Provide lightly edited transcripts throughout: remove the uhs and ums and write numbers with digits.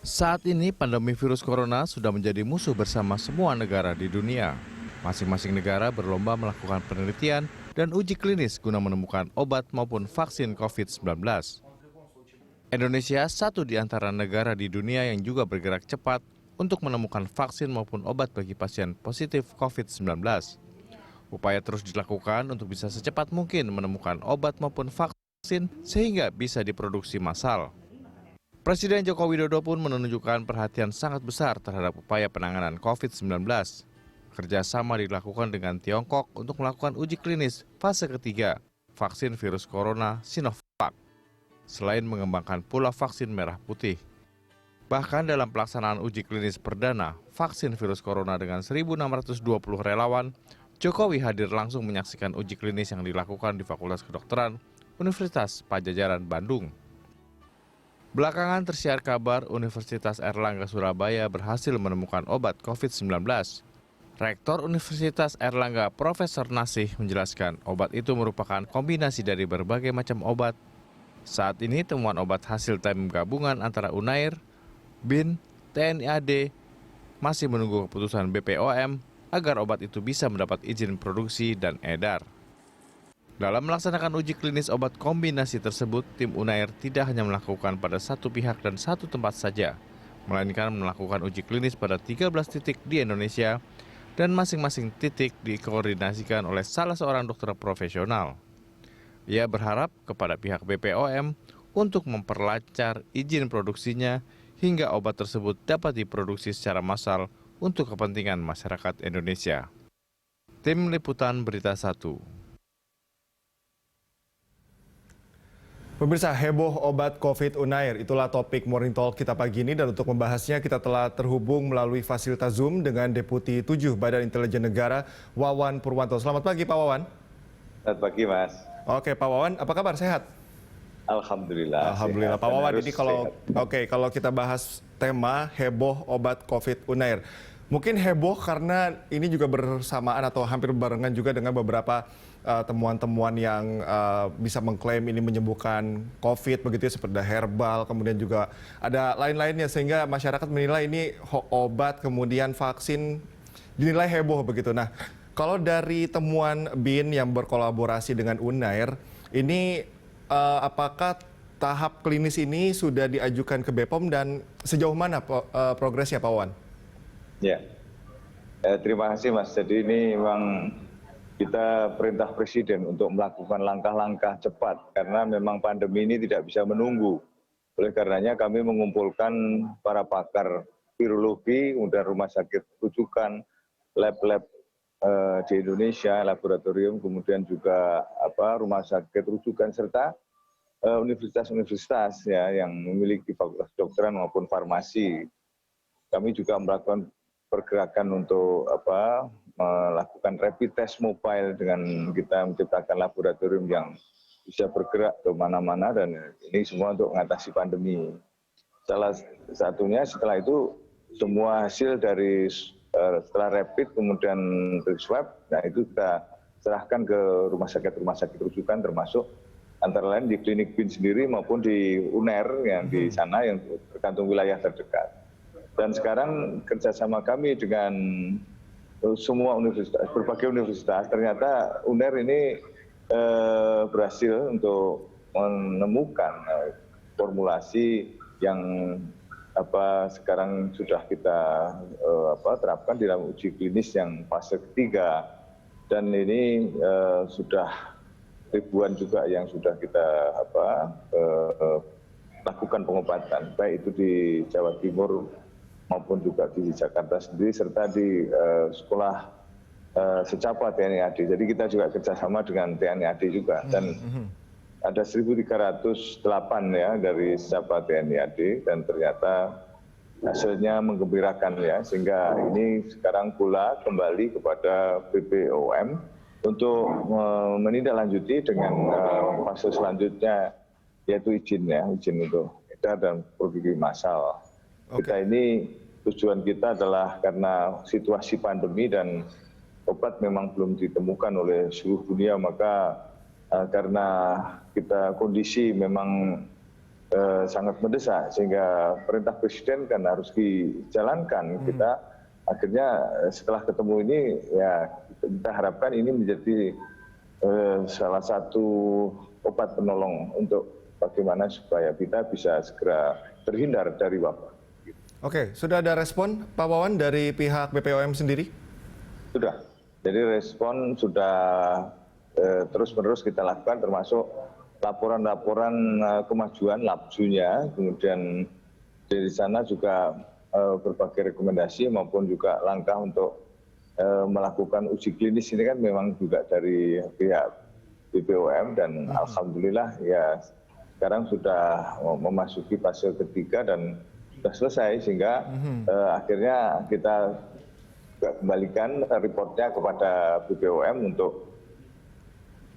Saat ini pandemi virus corona sudah menjadi musuh bersama semua negara di dunia. Masing-masing negara berlomba melakukan penelitian dan uji klinis guna menemukan obat maupun vaksin COVID-19. Indonesia satu di antara negara di dunia yang juga bergerak cepat untuk menemukan vaksin maupun obat bagi pasien positif COVID-19. Upaya terus dilakukan untuk bisa secepat mungkin menemukan obat maupun vaksin sehingga bisa diproduksi massal. Presiden Joko Widodo pun menunjukkan perhatian sangat besar terhadap upaya penanganan COVID-19. Kerjasama dilakukan dengan Tiongkok untuk melakukan uji klinis fase ketiga vaksin virus corona Sinovac, selain mengembangkan pula vaksin merah putih. Bahkan dalam pelaksanaan uji klinis perdana vaksin virus corona dengan 1.620 relawan, Jokowi hadir langsung menyaksikan uji klinis yang dilakukan di Fakultas Kedokteran Universitas Padjadjaran Bandung. Belakangan tersiar kabar Universitas Airlangga Surabaya berhasil menemukan obat COVID-19. Rektor Universitas Airlangga Profesor Nasih menjelaskan obat itu merupakan kombinasi dari berbagai macam obat. Saat ini temuan obat hasil tim gabungan antara Unair, BIN, TNI AD masih menunggu keputusan BPOM agar obat itu bisa mendapat izin produksi dan edar. Dalam melaksanakan uji klinis obat kombinasi tersebut, tim Unair tidak hanya melakukan pada satu pihak dan satu tempat saja, melainkan melakukan uji klinis pada 13 titik di Indonesia dan masing-masing titik dikoordinasikan oleh salah seorang dokter profesional. Ia berharap kepada pihak BPOM untuk memperlancar izin produksinya hingga obat tersebut dapat diproduksi secara massal untuk kepentingan masyarakat Indonesia. Tim Liputan Berita 1. Pemirsa, heboh obat COVID Unair, itulah topik Morning Talk kita pagi ini, dan untuk membahasnya kita telah terhubung melalui fasilitas Zoom dengan Deputi 7 Badan Intelijen Negara, Wawan Purwanto. Selamat pagi Pak Wawan. Selamat pagi Mas. Oke Pak Wawan, apa kabar? Sehat? Alhamdulillah. Alhamdulillah Pak Wawan, ini kalau kita bahas tema heboh obat COVID Unair. Mungkin heboh karena ini juga bersamaan atau hampir barengan juga dengan beberapa temuan-temuan yang bisa mengklaim ini menyembuhkan COVID, begitu ya, seperti herbal, kemudian juga ada lain-lainnya, sehingga masyarakat menilai ini obat, kemudian vaksin dinilai heboh begitu. Nah, kalau dari temuan BIN yang berkolaborasi dengan Unair, ini apakah tahap klinis ini sudah diajukan ke BPOM dan sejauh mana progresnya Pak Wawan? Ya, terima kasih Mas. Jadi ini memang kita perintah Presiden untuk melakukan langkah-langkah cepat karena memang pandemi ini tidak bisa menunggu. Oleh karenanya kami mengumpulkan para pakar virologi, kemudian rumah sakit rujukan, lab-lab di Indonesia, laboratorium, kemudian juga rumah sakit rujukan serta universitas-universitas ya yang memiliki fakultas kedokteran maupun farmasi. Kami juga melakukan pergerakan untuk melakukan rapid test mobile dengan kita menciptakan laboratorium yang bisa bergerak ke mana-mana, dan ini semua untuk mengatasi pandemi. Salah satunya setelah itu semua hasil dari setelah rapid kemudian dari swab, nah itu kita serahkan ke rumah sakit rujukan, termasuk antara lain di klinik BIN sendiri maupun di UNER yang di sana yang tergantung wilayah terdekat. Dan sekarang kerjasama kami dengan semua universitas, berbagai universitas, ternyata UNER ini berhasil untuk menemukan formulasi yang sekarang sudah kita terapkan di dalam uji klinis yang fase ketiga, dan ini sudah ribuan juga yang sudah kita lakukan pengobatan, baik itu di Jawa Timur maupun juga di Jakarta sendiri serta di sekolah secapa TNI AD. Jadi kita juga kerjasama dengan TNI AD juga, dan ada 1.308 ya dari secapa TNI AD, dan ternyata hasilnya menggembirakan ya, sehingga ini sekarang pula kembali kepada BPOM untuk menindaklanjuti dengan fase selanjutnya, yaitu izin untuk edar dan produksi massal. Kita ini tujuan kita adalah karena situasi pandemi dan obat memang belum ditemukan oleh seluruh dunia, maka karena kita kondisi memang sangat mendesak, sehingga perintah presiden kan harus dijalankan. Kita akhirnya setelah ketemu ini ya kita harapkan ini menjadi salah satu obat penolong untuk bagaimana supaya kita bisa segera terhindar dari wabah. Oke, sudah ada respon Pak Wawan dari pihak BPOM sendiri? Sudah. Jadi respon sudah terus-menerus kita lakukan, termasuk laporan-laporan kemajuan labjunya, kemudian dari sana juga berbagai rekomendasi maupun juga langkah untuk melakukan uji klinis ini kan memang juga dari pihak BPOM, dan alhamdulillah ya sekarang sudah memasuki fase ketiga dan sudah selesai, sehingga akhirnya kita kembalikan reportnya kepada BPOM untuk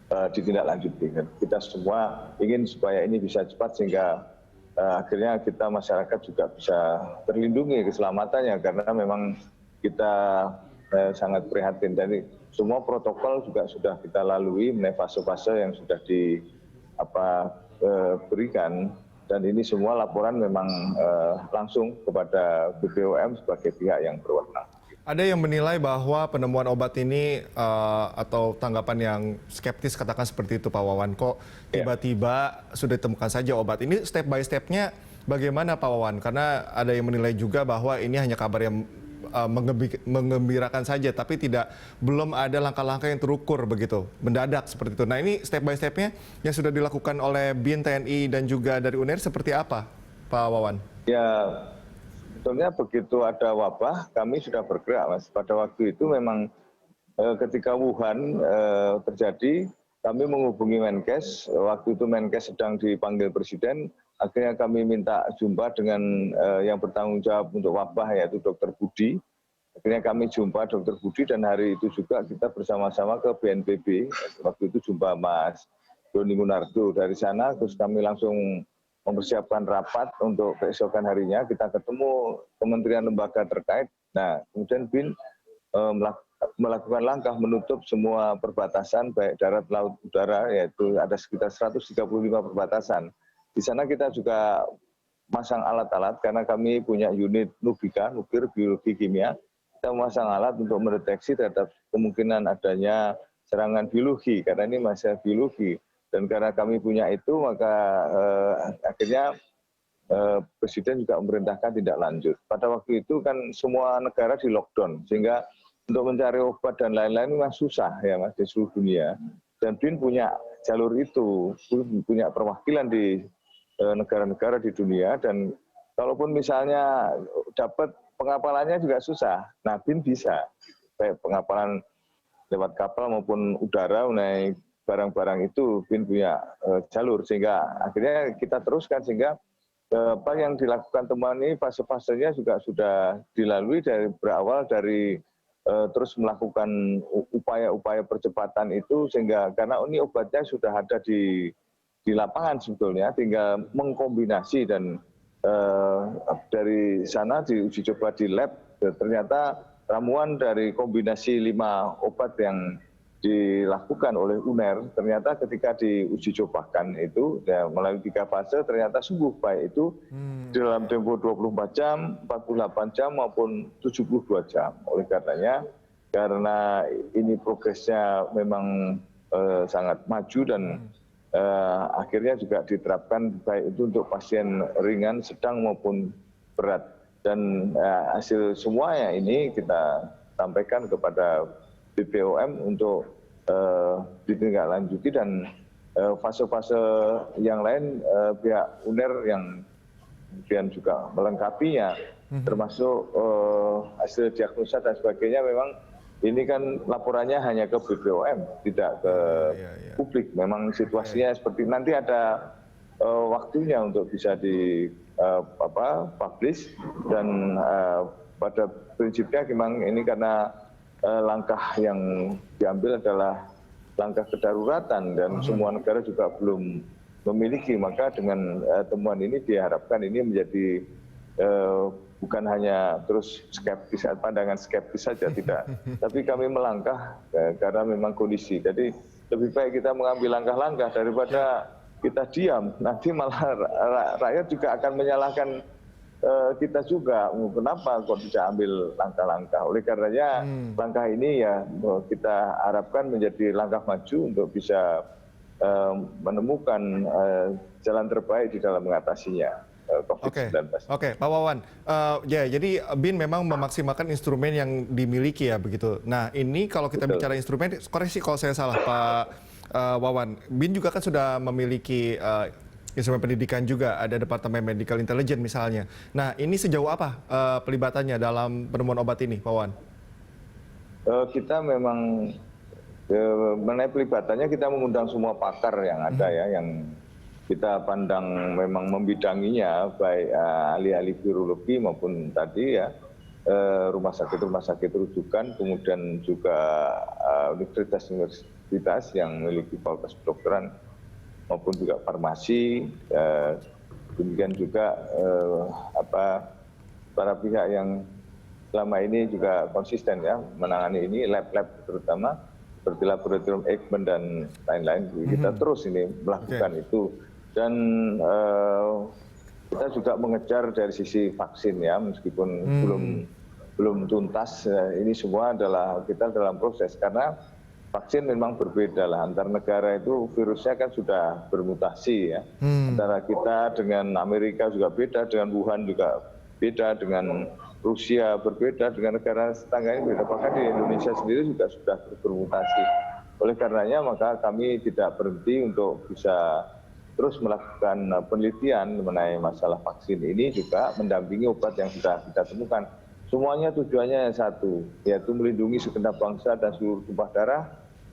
ditindaklanjuti. Kita semua ingin supaya ini bisa cepat, sehingga akhirnya kita masyarakat juga bisa terlindungi keselamatannya, karena memang kita sangat prihatin. Jadi semua protokol juga sudah kita lalui mengenai fase-fase yang sudah diberikan, dan ini semua laporan memang langsung kepada BPOM sebagai pihak yang berwenang. Ada yang menilai bahwa penemuan obat ini atau tanggapan yang skeptis katakan seperti itu Pak Wawan, kok tiba-tiba sudah ditemukan saja obat ini, step by step-nya bagaimana Pak Wawan? Karena ada yang menilai juga bahwa ini hanya kabar yang mengembirakan saja, tapi belum ada langkah-langkah yang terukur begitu, mendadak seperti itu. Nah ini step by step-nya yang sudah dilakukan oleh BIN, TNI dan juga dari UNER seperti apa Pak Wawan? Ya, sebetulnya begitu ada wabah, kami sudah bergerak, Mas. Pada waktu itu memang ketika Wuhan terjadi, kami menghubungi Menkes. Waktu itu Menkes sedang dipanggil Presiden. Akhirnya kami minta jumpa dengan yang bertanggung jawab untuk wabah, yaitu Dr. Budi. Akhirnya kami jumpa Dr. Budi, dan hari itu juga kita bersama-sama ke BNPB. Waktu itu jumpa Mas Doni Munardo. Dari sana terus kami langsung mempersiapkan rapat untuk keesokan harinya. Kita ketemu kementerian lembaga terkait. Nah, kemudian BIN melakukan langkah menutup semua perbatasan baik darat, laut, udara, yaitu ada sekitar 135 perbatasan. Di sana kita juga masang alat-alat karena kami punya unit Nubika, nuklir biologi kimia. Kita memasang alat untuk mendeteksi terhadap kemungkinan adanya serangan biologi, karena ini masalah biologi. Dan karena kami punya itu, maka akhirnya Presiden juga memerintahkan tidak lanjut. Pada waktu itu kan semua negara di lockdown, sehingga untuk mencari obat dan lain-lain memang susah ya Mas di seluruh dunia. Dan BIN punya jalur itu, punya perwakilan di negara-negara di dunia, dan kalaupun misalnya dapat pengapalannya juga susah. Nah BIN bisa, baik pengapalan lewat kapal maupun udara mengenai barang-barang itu BIN punya jalur, sehingga akhirnya kita teruskan, sehingga apa yang dilakukan teman ini fase-fasenya juga sudah dilalui dari berawal dari terus melakukan upaya-upaya percepatan itu, sehingga karena ini obatnya sudah ada di lapangan sebetulnya, tinggal mengkombinasi, dan dari sana diuji coba di lab, ternyata ramuan dari kombinasi 5 obat yang dilakukan oleh UNER, ternyata ketika diuji cobakan itu ya, melalui 3 fase, ternyata sungguh baik itu dalam tempo 24 jam, 48 jam maupun 72 jam. Oleh karenanya, karena ini progresnya memang sangat maju, dan akhirnya juga diterapkan baik itu untuk pasien ringan, sedang maupun berat. Dan hasil semuanya ini kita sampaikan kepada BPOM untuk ditindaklanjuti, dan fase-fase yang lain pihak UNER yang kemudian juga melengkapinya, termasuk hasil diagnosa dan sebagainya. Memang ini kan laporannya hanya ke BPOM, tidak ke publik. Memang situasinya seperti nanti ada waktunya untuk bisa di publish, dan pada prinsipnya memang ini karena langkah yang diambil adalah langkah kedaruratan, dan semua negara juga belum memiliki. Maka dengan temuan ini diharapkan ini menjadi bukan hanya terus skeptis, pandangan skeptis saja, tidak. Tapi kami melangkah karena memang kondisi. Jadi lebih baik kita mengambil langkah-langkah daripada kita diam, nanti malah rakyat juga akan menyalahkan kita juga, kenapa kok tidak ambil langkah-langkah. Oleh karenanya langkah ini ya kita harapkan menjadi langkah maju untuk bisa menemukan jalan terbaik di dalam mengatasinya COVID-19. Oke, Pak Wawan. Ya, jadi BIN memang memaksimalkan instrumen yang dimiliki ya begitu. Nah, ini kalau kita bicara instrumen, koreksi kalau saya salah, Pak Wawan. BIN juga kan sudah memiliki instrumen pendidikan juga, ada Departemen Medical Intelligence misalnya. Nah, ini sejauh apa pelibatannya dalam penemuan obat ini, Pak Wawan? Kita memang mengenai pelibatannya kita mengundang semua pakar yang ada ya, yang kita pandang memang membidanginya, baik ahli-ahli virologi maupun tadi ya rumah sakit rujukan, kemudian juga universitas yang memiliki fakultas kedokteran maupun juga farmasi, demikian juga para pihak yang selama ini juga konsisten ya menangani ini, lab-lab terutama seperti laboratorium Eijkman dan lain-lain. Kita terus ini melakukan itu, dan kita juga mengejar dari sisi vaksin ya, meskipun belum tuntas. Ini semua adalah kita dalam proses, karena vaksin memang berbeda lah antar negara, itu virusnya kan sudah bermutasi ya. Antara kita dengan Amerika juga beda, dengan Wuhan juga beda, dengan Rusia berbeda, dengan negara tetangga ini beda. Bahkan di Indonesia sendiri juga sudah bermutasi. Oleh karenanya maka kami tidak berhenti untuk bisa terus melakukan penelitian mengenai masalah vaksin ini, juga mendampingi obat yang sudah kita temukan. Semuanya tujuannya yang satu, yaitu melindungi segenap bangsa dan seluruh tumpah darah,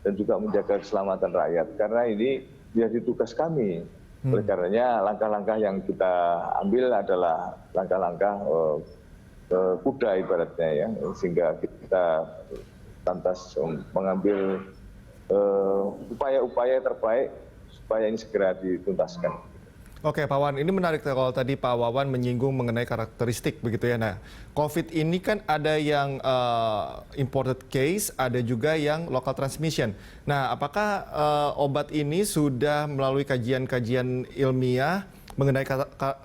dan juga menjaga keselamatan rakyat. Karena ini menjadi tugas kami. Oleh karenanya langkah-langkah yang kita ambil adalah langkah-langkah kuda ibaratnya ya, sehingga kita lantas mengambil upaya-upaya terbaik supaya ini segera dituntaskan. Oke, Pak Wawan, ini menarik kalau tadi Pak Wawan menyinggung mengenai karakteristik begitu ya. Nah, COVID ini kan ada yang imported case, ada juga yang local transmission. Nah, apakah obat ini sudah melalui kajian-kajian ilmiah mengenai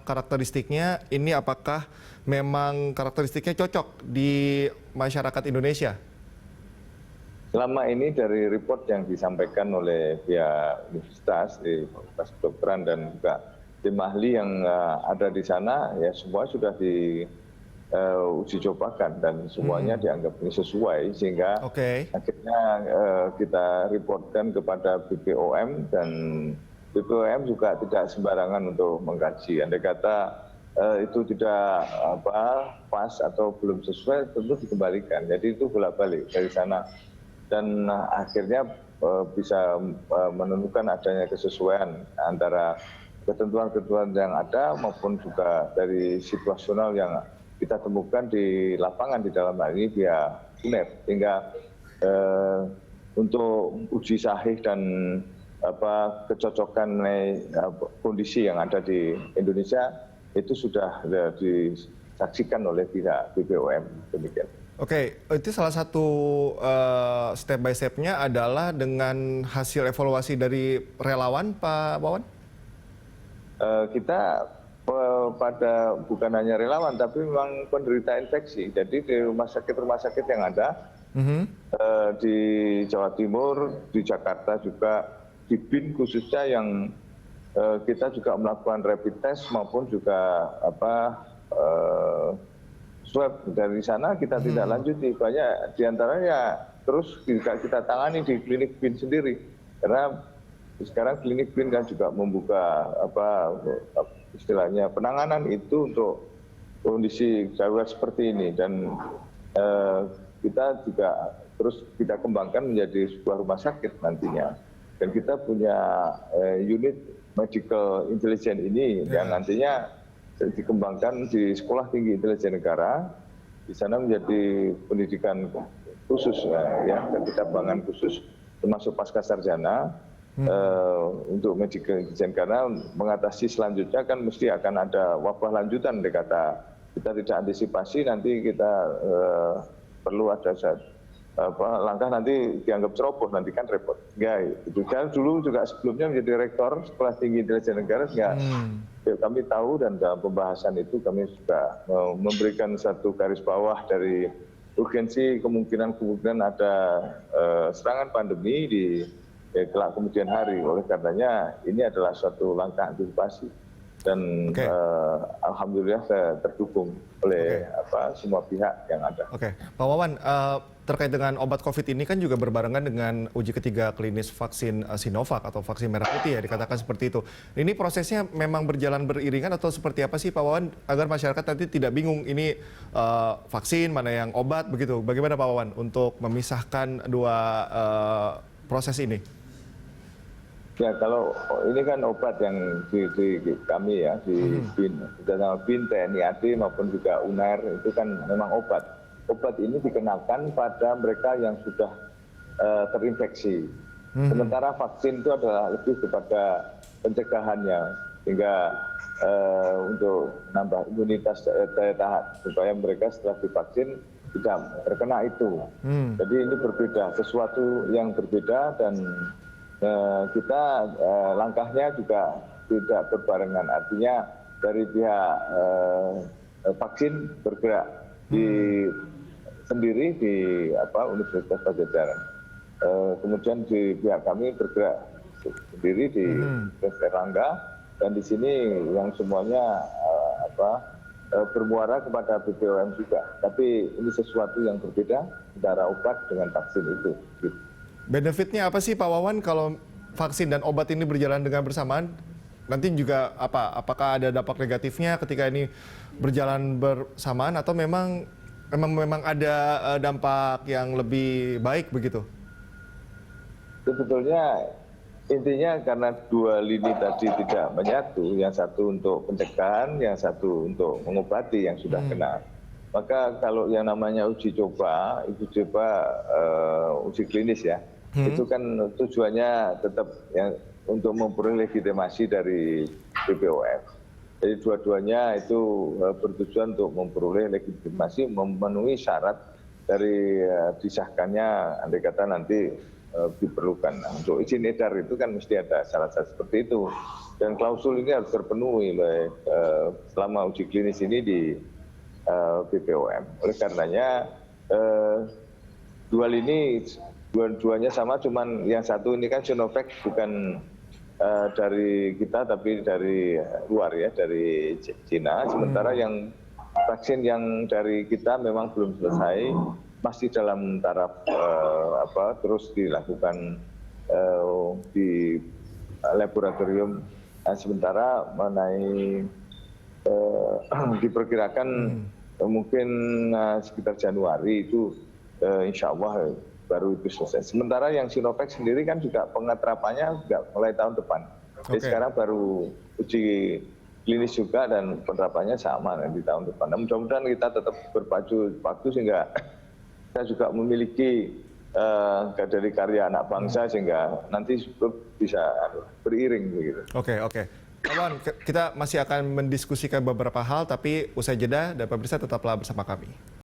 karakteristiknya? Ini apakah memang karakteristiknya cocok di masyarakat Indonesia? Selama ini dari report yang disampaikan oleh pihak universitas, di Fakultas Kedokteran dan juga tim ahli yang ada di sana, ya semua sudah diuji cobakan dan semuanya dianggap ini sesuai, sehingga akhirnya kita reportkan kepada BPOM, dan BPOM juga tidak sembarangan untuk mengkaji. Andai kata itu tidak pas atau belum sesuai, tentu dikembalikan. Jadi itu bolak-balik dari sana, dan akhirnya bisa menemukan adanya kesesuaian antara ketentuan-ketentuan yang ada maupun juga dari situasional yang kita temukan di lapangan di dalam hal ini via UNED, sehingga untuk uji sahih dan kecocokan kondisi yang ada di Indonesia itu sudah disaksikan oleh pihak BPOM, demikian. Oke, itu salah satu step by step-nya adalah dengan hasil evaluasi dari relawan, Pak Wawan? Kita pada bukan hanya relawan, tapi memang penderita infeksi. Jadi di rumah sakit yang ada di Jawa Timur, di Jakarta juga, di BIN khususnya yang kita juga melakukan rapid test maupun juga swab. Dari sana kita tidak lanjuti, banyak diantaranya terus kita tangani di klinik BIN sendiri, karena sekarang klinik BIN kan juga membuka istilahnya penanganan itu untuk kondisi darurat seperti ini, dan kita juga terus kita kembangkan menjadi sebuah rumah sakit nantinya, dan kita punya unit medical intelligence ini yang nantinya dikembangkan di Sekolah Tinggi Intelijen Negara. Di sana menjadi pendidikan khusus ya, dan kita bangun khusus termasuk pasca sarjana untuk medical intelligence, karena mengatasi selanjutnya kan mesti akan ada wabah lanjutan. Kita tidak antisipasi, nanti kita perlu ada langkah nanti dianggap ceroboh, nanti kan repot. Enggak, itu kan dulu juga sebelumnya menjadi rektor Sekolah Tinggi Intelijen Negara, enggak. Kami tahu dan dalam pembahasan itu kami juga memberikan satu garis bawah dari urgensi kemungkinan ada serangan pandemi di kelak kemudian hari. Oleh karenanya ini adalah suatu langkah antisipasi dan alhamdulillah terdukung oleh semua pihak yang ada. Oke, Pak Wawan, terkait dengan obat COVID ini kan juga berbarengan dengan uji ketiga klinis vaksin Sinovac atau vaksin merah putih ya, dikatakan seperti itu. Ini prosesnya memang berjalan beriringan atau seperti apa sih Pak Wawan, agar masyarakat nanti tidak bingung ini vaksin, mana yang obat begitu. Bagaimana Pak Wawan untuk memisahkan dua proses ini? Ya, kalau ini kan obat yang di kami ya, di BIN, TNI AD maupun juga UNAIR itu kan memang obat. Obat ini dikenakan pada mereka yang sudah terinfeksi. Sementara vaksin itu adalah lebih kepada pencegahannya, sehingga untuk menambah imunitas daya tahan, supaya mereka setelah divaksin tidak terkena itu. Jadi ini berbeda, sesuatu yang berbeda dan kita langkahnya juga tidak berbarengan. Artinya dari pihak vaksin bergerak sendiri di Universitas Pajajaran. Kemudian di pihak kami bergerak sendiri di Universitas Erlangga, dan di sini yang semuanya bermuara kepada BPOM juga. Tapi ini sesuatu yang berbeda antara obat dengan vaksin itu. Benefitnya apa sih Pak Wawan kalau vaksin dan obat ini berjalan dengan bersamaan? Nanti juga apakah ada dampak negatifnya ketika ini berjalan bersamaan atau memang ada dampak yang lebih baik begitu? Sebetulnya intinya karena dua lini tadi tidak menyatu, yang satu untuk pencegahan, yang satu untuk mengobati yang sudah kena. Maka kalau yang namanya uji coba uji klinis ya, itu kan tujuannya tetap untuk memperoleh legitimasi dari BPOM. Jadi dua-duanya itu bertujuan untuk memperoleh legitimasi, memenuhi syarat dari disahkannya, andai kata nanti diperlukan. Nah, untuk izin edar itu kan mesti ada syarat-syarat seperti itu. Dan klausul ini harus terpenuhi oleh selama uji klinis ini di BPOM. Oleh karenanya dua-duanya sama, cuman yang satu ini kan Sinovac bukan dari kita tapi dari luar ya, dari Cina. Sementara yang vaksin yang dari kita memang belum selesai, masih dalam taraf terus dilakukan di laboratorium. Nah, sementara mengenai diperkirakan mungkin sekitar Januari itu insya Allah baru itu selesai. Sementara yang Sinovac sendiri kan juga pengeterapannya juga mulai tahun depan. Jadi sekarang baru uji klinis juga dan penerapannya sama di tahun depan. Nah, mudah-mudahan kita tetap berpacu waktu sehingga kita juga memiliki dari karya anak bangsa sehingga nanti bisa beriring begitu. Oke. Kawan, kita masih akan mendiskusikan beberapa hal, tapi usai jeda dan pemirsa tetaplah bersama kami.